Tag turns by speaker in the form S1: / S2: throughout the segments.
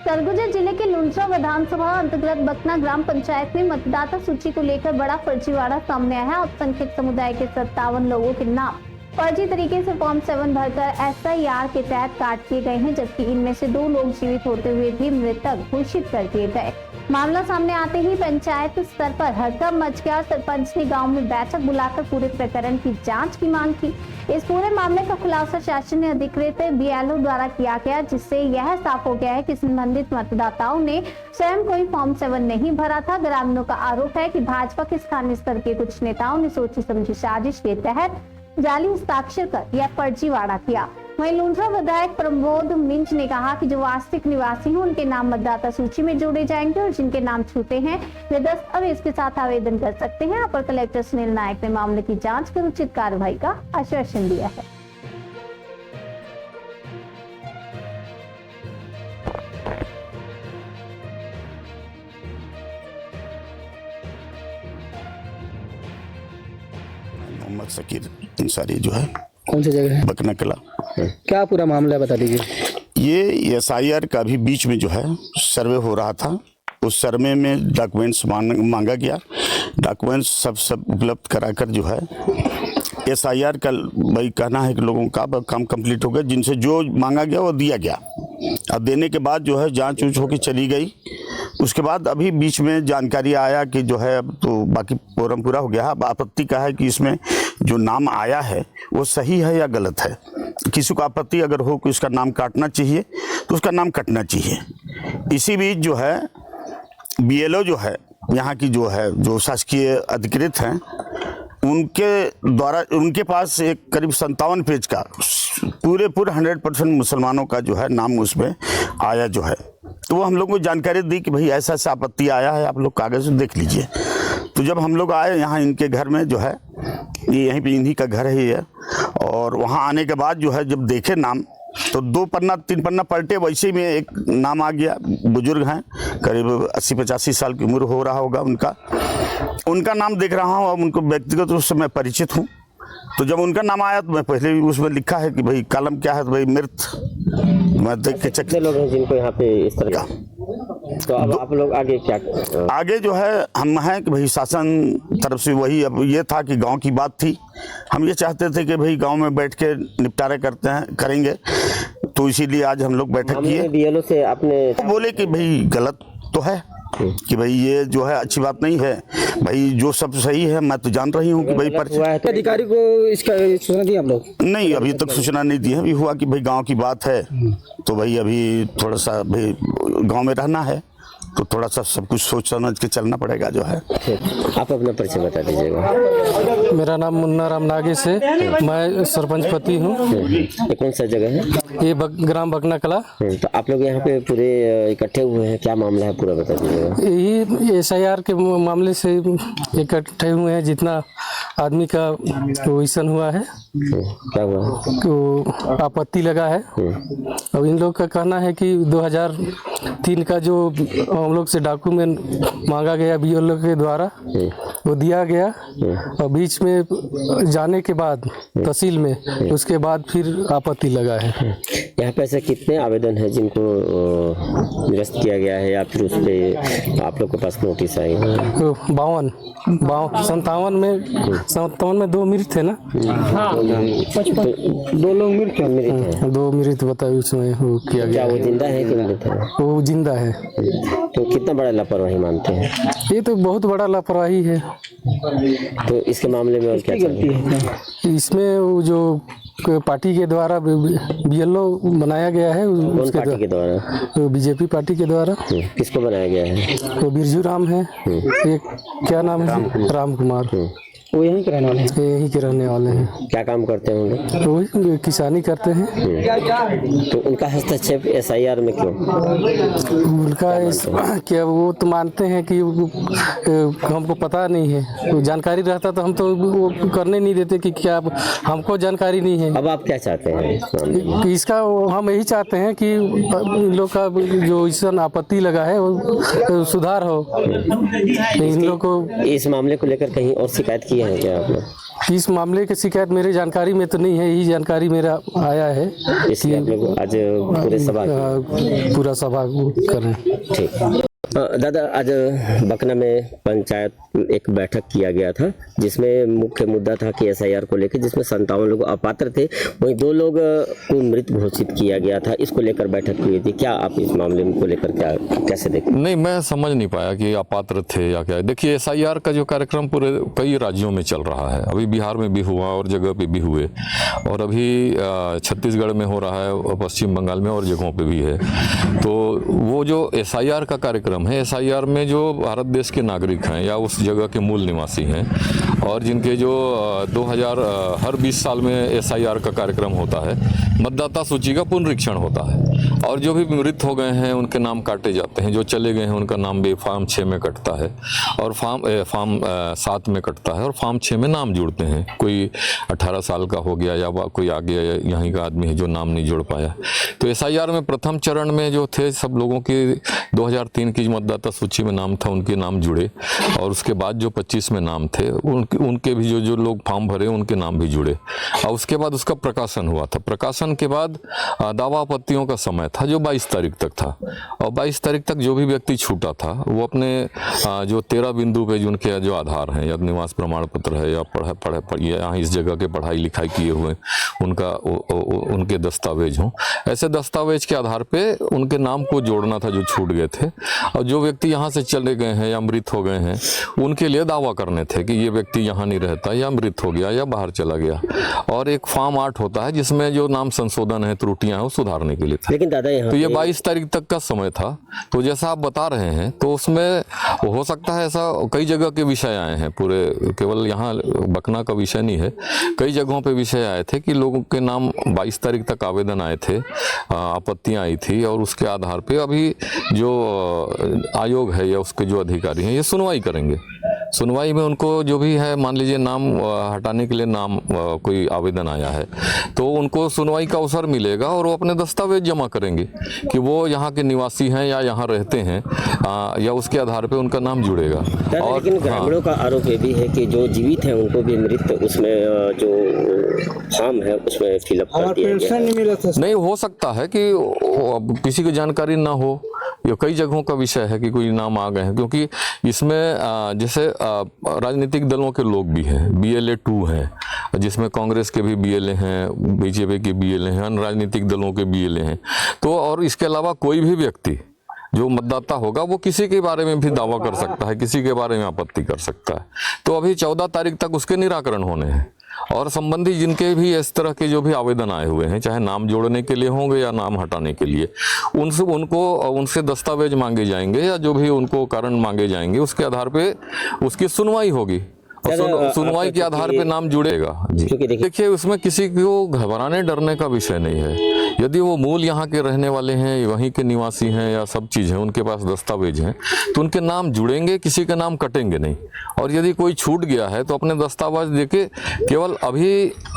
S1: सरगुजा जिले के लुंड्रा विधानसभा अंतर्गत बकना ग्राम पंचायत में मतदाता सूची को लेकर बड़ा फर्जीवाड़ा सामने आया है। अल्पसंख्यक समुदाय के 57 लोगों के नाम फर्जी तरीके से फॉर्म 7 भरकर SIR के तहत काट दिए गए हैं, जबकि इनमें से 2 लोग जीवित होते हुए भी मृतक घोषित कर दिए गए। मामला सामने आते ही पंचायत स्तर पर हड़कंप मच गया। सरपंच ने गांव में बैठक बुलाकर पूरे प्रकरण की जांच की मांग की। इस पूरे मामले का खुलासा शासन ने अधिकृत BLO द्वारा किया गया, जिससे यह साफ हो गया है कि संबंधित मतदाताओं ने स्वयं कोई फॉर्म 7 नहीं भरा था। ग्रामीणों का आरोप है कि भाजपा के स्थानीय स्तर के कुछ नेताओं ने सोची समझी साजिश के तहत जाली हस्ताक्षर कर यह फर्जीवाड़ा किया। वहीं लुंड्रा विधायक प्रमोद मिंज ने कहा कि जो वास्तविक निवासी हैं उनके नाम मतदाता सूची में जोड़े जाएंगे और जिनके नाम छूटे हैं वे दस्तावेज के साथ आवेदन कर सकते हैं। अपर कलेक्टर सुनील नायक ने मामले की जांच कर उचित कार्रवाई का आश्वासन दिया है।
S2: मोहम्मद शकीर अंसारी जो है,
S3: कौन सी जगह है?
S2: बकना कला।
S3: क्या पूरा मामला है, बता दीजिए।
S2: ये SIR का भी बीच में जो है सर्वे हो रहा था। उस सर्वे में डॉक्यूमेंट्स मांगा गया। डॉक्यूमेंट्स सब उपलब्ध कराकर जो है SIR का भाई कहना है कि लोगों का काम कंप्लीट हो गया, जिनसे जो मांगा गया वो दिया गया। अब देने के बाद जो है जांच ऊँच होकर चली गई। उसके बाद अभी बीच में जानकारी आया कि जो है अब तो बाकी फोरम पूरा हो गया। अब आपत्ति का है कि इसमें जो नाम आया है वो सही है या गलत है। किसी को आपत्ति अगर हो कि उसका नाम काटना चाहिए तो उसका नाम कटना चाहिए। इसी बीच जो है BLO जो है यहाँ की जो शासकीय अधिकृत हैं उनके द्वारा उनके पास एक करीब 57 पेज का पूरे 100% मुसलमानों का जो है नाम उसमें आया जो है। तो वो हम लोग को जानकारी दी कि भाई ऐसा ऐसा आपत्ति आया है, आप लोग कागज़ देख लीजिए। तो जब हम लोग आए यहाँ इनके घर में जो है, ये यहीं पे इन्हीं का घर है ये, और वहाँ आने के बाद जो है जब देखे नाम तो 2 पन्ना 3 पन्ना पलटे, वैसे में एक नाम आ गया। बुजुर्ग हैं, करीब 80-85 साल की उम्र हो रहा होगा उनका नाम देख रहा हूँ। अब उनको व्यक्तिगत रूप से मैं परिचित हूँ। तो जब उनका नाम आया तो मैं पहले भी उसमें लिखा है कि भाई कलम क्या है, तो भाई मृत। मैं देख के चेक
S4: लोग हैं जिनको यहाँ पे इस तरह का। तो अब आप लोग आगे क्या?
S2: आगे जो है हम हैं कि भाई शासन तरफ से वही, अब ये था कि गांव की बात थी। हम ये चाहते थे कि भाई गांव में बैठ के निपटारे करेंगे। तो इसीलिए आज हम लोग बैठक किए।
S4: BLO से आपने
S2: बोले कि भाई गलत तो है कि भाई ये जो है अच्छी बात नहीं है। भाई जो सब सही है मैं तो जान रही हूँ कि भाई
S4: तो
S3: अधिकारी को इसका सूचना दी आप लोग?
S2: नहीं, अभी तक सूचना नहीं दी है। अभी हुआ कि भाई गांव की बात है तो भाई अभी थोड़ा सा भाई गांव में रहना है तो थोड़ा सा सब कुछ सोच समझ के चलना पड़ेगा जो है।
S4: आप अपना परिचय बता दीजिएगा।
S5: मेरा नाम मुन्ना राम नागेश है, मैं सरपंच पति हूँ।
S4: ये कौन सा जगह है?
S5: ये ग्राम बकना कला।
S4: तो आप लोग यहाँ पे पूरे इकट्ठे हुए हैं, क्या मामला है पूरा बता दीजिएगा।
S5: यही SIR के मामले से इकट्ठे हुए हैं। जितना आदमी का पोजीशन हुआ है,
S4: क्या हुआ?
S5: तो आपत्ति लगा है। अब इन लोग का कहना है कि 2003 का जो हम लोग से डॉक्यूमेंट मांगा गया BLO के द्वारा वो दिया गया, और बीच में जाने के बाद तहसील में उसके बाद फिर आपत्ति लगा है।
S4: यहाँ पे ऐसे कितने आवेदन हैं जिनको निरस्त किया गया है या फिर उस पे आप लोग के पास नोटिस आई? 57 में 2 मृत थे ना? हाँ, 2 लोग मृत हैं।
S5: 2 मृत बताए उसमें वो किया गया।
S4: क्या वो जिंदा है कि मृत है?
S5: वो जिंदा है।
S4: तो कितना बड़ा लापरवाही मानते हैं?
S5: ये तो बहुत बड़ा लापरवाही है।
S4: तो इसके मामले में और क्या गलती है?
S5: इसमें वो जो पार्टी के द्वारा BLO बनाया गया है,
S4: कौन पार्टी के द्वारा?
S5: तो BJP पार्टी के द्वारा।
S4: किसको बनाया गया है?
S5: वो बिरजू राम है, एक क्या नाम है, राम कुमार।
S3: वो यहीं के रहने वाले हैं?
S5: यहीं के रहने वाले हैं।
S4: क्या काम करते हैं उन लोग?
S5: वही किसानी करते हैं।
S4: तो उनका हस्तक्षेप SIR में क्यों?
S5: उनका क्या, वो तो मानते हैं कि हमको पता नहीं है। तो जानकारी रहता तो हम तो वो करने नहीं देते कि क्या हमको जानकारी नहीं है।
S4: अब आप क्या चाहते हैं
S5: इसका? हम यही चाहते हैं कि इन लोग का जो इस आपत्ति लगा है वो सुधार हो। इन लोग को
S4: इस मामले को लेकर कहीं और शिकायत की है हैं क्या आप लोग?
S5: इस मामले की शिकायत मेरी जानकारी में तो नहीं है, यही जानकारी मेरा आया है
S4: इसलिए आप लोग आज पूरे सभा
S5: पूरा सभा करें।
S4: ठीक। दादा, आज बकना में पंचायत एक बैठक किया गया था जिसमें मुख्य मुद्दा था कि एसआईआर को लेकर, जिसमें 57 लोग अपात्र थे, वहीं 2 लोग को मृत घोषित किया गया था। इसको लेकर बैठक हुई थी। क्या आप इस मामले को लेकर क्या कैसे देखते?
S6: नहीं, मैं समझ नहीं पाया कि अपात्र थे या क्या। देखिए, एसआईआर का जो कार्यक्रम पूरे कई राज्यों में चल रहा है, अभी बिहार में भी हुआ और जगह पे भी हुए, और अभी छत्तीसगढ़ में हो रहा है, पश्चिम बंगाल में और जगहों पे भी है। तो वो जो एसआईआर का कार्यक्रम है, एसआईआर में जो भारत देश के नागरिक हैं या उस जगह के मूल निवासी हैं, और जिनके जो 2000 हर 20 साल में एसआईआर का कार्यक्रम होता है, मतदाता सूची का पुनरीक्षण होता है, और जो भी मृत हो गए हैं उनके नाम काटे जाते हैं, जो चले गए हैं उनका नाम भी फॉर्म 6 में कटता है और फॉर्म 7 में कटता है, और फॉर्म 6 में नाम जुड़ते हैं। कोई 18 साल का हो गया या कोई आगे यहीं का आदमी है जो नाम नहीं जोड़ पाया। तो एसआईआर में प्रथम चरण में जो थे सब लोगों के 2003 की मतदाता सूची में नाम था, उनके नाम जुड़े, और उसके बाद जो 25 में नाम थे उनके भी जो लोग फॉर्म भरे उनके नाम भी जुड़े, और उसके बाद उसका प्रकाशन हुआ था। प्रकाशन के बाद दावा आपत्तियों का समय था जो 22 तारीख तक था, और 22 तारीख तक जो भी व्यक्ति छूटा था वो अपने जो 13 बिंदु पे उनके जो आधार हैं, या निवास प्रमाण पत्र है, या यहाँ इस जगह के पढ़ाई लिखाई किए हुए उनके दस्तावेज हों, ऐसे दस्तावेज के आधार पे उनके नाम को जोड़ना था जो छूट गए थे। और जो व्यक्ति यहाँ से चले गए हैं या मृत हो गए हैं उनके लिए दावा करने थे कि ये व्यक्ति यहाँ नहीं रहता, या मृत हो गया, या बाहर चला गया। और एक फॉर्म 8 होता है जिसमें जो नाम संशोधन है, त्रुटियां हैं, वो सुधारने के लिए था।
S4: लेकिन दादा, यहाँ
S6: तो ये 22 तारीख तक का समय था। तो जैसा आप बता रहे हैं, तो उसमें हो सकता है ऐसा कई जगह के विषय आए हैं, पूरे केवल यहाँ बकना का विषय नहीं है, कई जगहों पे विषय आए थे कि लोगों के नाम 22 तारीख तक आवेदन आए थे, आपत्तियां आई थी, और उसके आधार पे अभी जो आयोग है या उसके जो अधिकारी हैं ये सुनवाई करेंगे। सुनवाई में उनको जो भी है, मान लीजिए नाम हटाने के लिए नाम कोई आवेदन आया है, तो उनको सुनवाई का अवसर मिलेगा और वो अपने दस्तावेज जमा करेंगे कि वो यहाँ के निवासी हैं या यहाँ रहते हैं, या उसके आधार पे उनका नाम जुड़ेगा।
S4: और लेकिन ग्रामीणों का आरोप ये भी है कि जो जीवित हैं उनको भी मृत उसमें जो फॉर्म है उसमें फिलअप कर दिया गया।
S6: नहीं, हो सकता है कि किसी की जानकारी ना हो, ये कई जगहों का विषय है कि कोई नाम आ गए हैं, क्योंकि इसमें जैसे राजनीतिक दलों के लोग भी हैं, BLA 2 हैं, जिसमें कांग्रेस के भी BLA हैं, बीजेपी के BLA हैं, अन्य राजनीतिक दलों के BLA हैं। तो और इसके अलावा कोई भी व्यक्ति जो मतदाता होगा वो किसी के बारे में भी दावा कर सकता है, किसी के बारे में आपत्ति कर सकता है। तो अभी 14 तारीख तक उसके निराकरण होने हैं, और संबंधी जिनके भी इस तरह के जो भी आवेदन आए हुए हैं, चाहे नाम जोड़ने के लिए होंगे या नाम हटाने के लिए, उनसे दस्तावेज मांगे जाएंगे या जो भी उनको कारण मांगे जाएंगे, उसके आधार पे उसकी सुनवाई होगी, और सुनवाई के आधार पे नाम जुड़ेगा। जी, देखिए, उसमें किसी को घबराने डरने का विषय नहीं है। यदि वो मूल यहाँ के रहने वाले हैं, वहीं के निवासी हैं, या सब चीज़ हैं, उनके पास दस्तावेज हैं, तो उनके नाम जुड़ेंगे, किसी के नाम कटेंगे नहीं। और यदि कोई छूट गया है तो अपने दस्तावेज देके, केवल अभी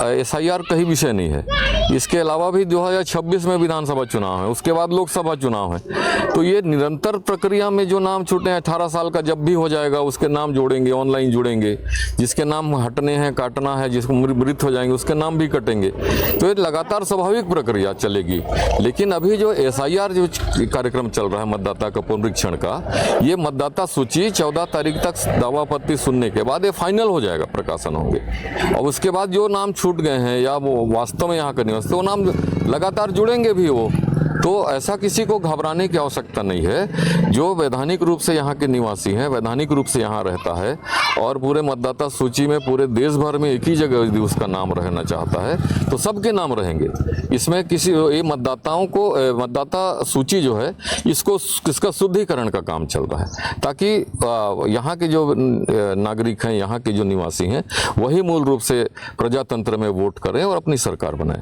S6: एसआईआर का ही विषय नहीं है, इसके अलावा भी 2026 में विधानसभा चुनाव है, उसके बाद लोकसभा चुनाव है, तो ये निरंतर प्रक्रिया में जो नाम छूटे हैं 18 साल का जब भी हो जाएगा उसके नाम जोड़ेंगे, ऑनलाइन जुड़ेंगे, जिसके नाम हटने हैं, काटना है, जिसको मृत हो जाएंगे उसके नाम भी कटेंगे। तो ये लगातार स्वाभाविक प्रक्रिया चलेगी। लेकिन अभी जो एसआईआर जो कार्यक्रम चल रहा है मतदाता का पुनरीक्षण का, ये मतदाता सूची 14 तारीख तक दावा आपत्ति सुनने के बाद ये फाइनल हो जाएगा, प्रकाशन होंगे, और उसके बाद जो नाम छूट गए हैं या वो वास्तव में यहाँ का निवासी, वो नाम लगातार जुड़ेंगे भी वो। तो ऐसा किसी को घबराने की आवश्यकता नहीं है। जो वैधानिक रूप से यहाँ के निवासी हैं, वैधानिक रूप से यहाँ रहता है, और पूरे मतदाता सूची में पूरे देश भर में एक ही जगह यदि उसका नाम रहना चाहता है तो सबके नाम रहेंगे। इसमें किसी ये मतदाताओं को, मतदाता सूची जो है इसका शुद्धिकरण का काम चल रहा है, ताकि यहाँ के जो नागरिक हैं, यहाँ के जो निवासी हैं, वही मूल रूप से प्रजातंत्र में वोट करें और अपनी सरकार बनाएं।